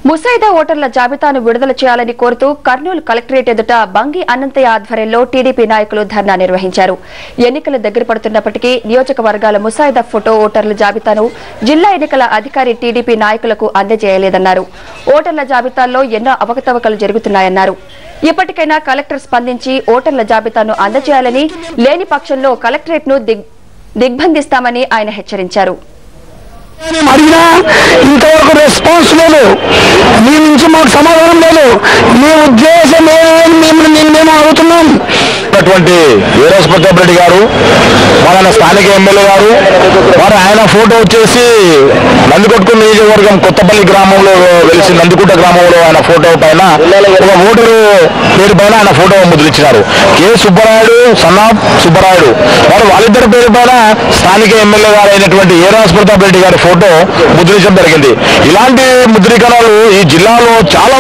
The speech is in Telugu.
ముసాయిదా ఓటర్ల జాబితాను విడుదల చేయాలని కోరుతూ కర్నూలు కలెక్టరేట్ ఎదుట బంగి అనంతయ్య ఆధ్వర్యంలో టీడీపీ నాయకులు ధర్నా నిర్వహించారు. ఎన్నికలు దగ్గర పడుతున్నప్పటికీ నియోజకవర్గాల ముసాయిదా ఫోటో ఓటర్ల జాబితాను జిల్లా ఎన్నికల అధికారి టీడీపీ నాయకులకు అందజేయలేదన్నారు. ఓటర్ల జాబితాల్లో ఎన్నో అవకతవకలు జరుగుతున్నాయన్నారు. ఇప్పటికైనా కలెక్టర్ స్పందించి ఓటర్ల జాబితాను అందజేయాలని, లేని పక్షంలో కలెక్టరేట్ను దిగ్బంధిస్తామని ఆయన హెచ్చరించారు. అడిగినా ఇంతవరకు రెస్పాన్స్ లేదు, మీ నుంచి మాకు సమాధానం లేదు. మీ ఉద్దేశం మేము అడుగుతున్నాం. వీరేశ్ ప్రతాప్ రెడ్డి గారు, మన స్థానిక ఎమ్మెల్యే గారు, వారు ఆయన ఫోటో వచ్చేసి నందికొట్టు నియోజకవర్గం కొత్తపల్లి గ్రామంలో వెలిసి నందికుంట గ్రామంలో ఆయన ఫోటో పైన ఒక ఓటరు పేరు పైన ఆయన ఫోటో ముద్రించినారు. కె సుబ్బరాయుడు, సన్నాఫ్ సుబ్బరాయుడు, వాళ్ళిద్దరి పేరు పైన స్థానిక ఎమ్మెల్యే గారు అయినటువంటి వీరేశ్ ప్రతాప్ రెడ్డి గారి ఫోటో ముద్రించడం జరిగింది. ఇలాంటి ముద్రీకరణలు ఈ జిల్లాలో చాలా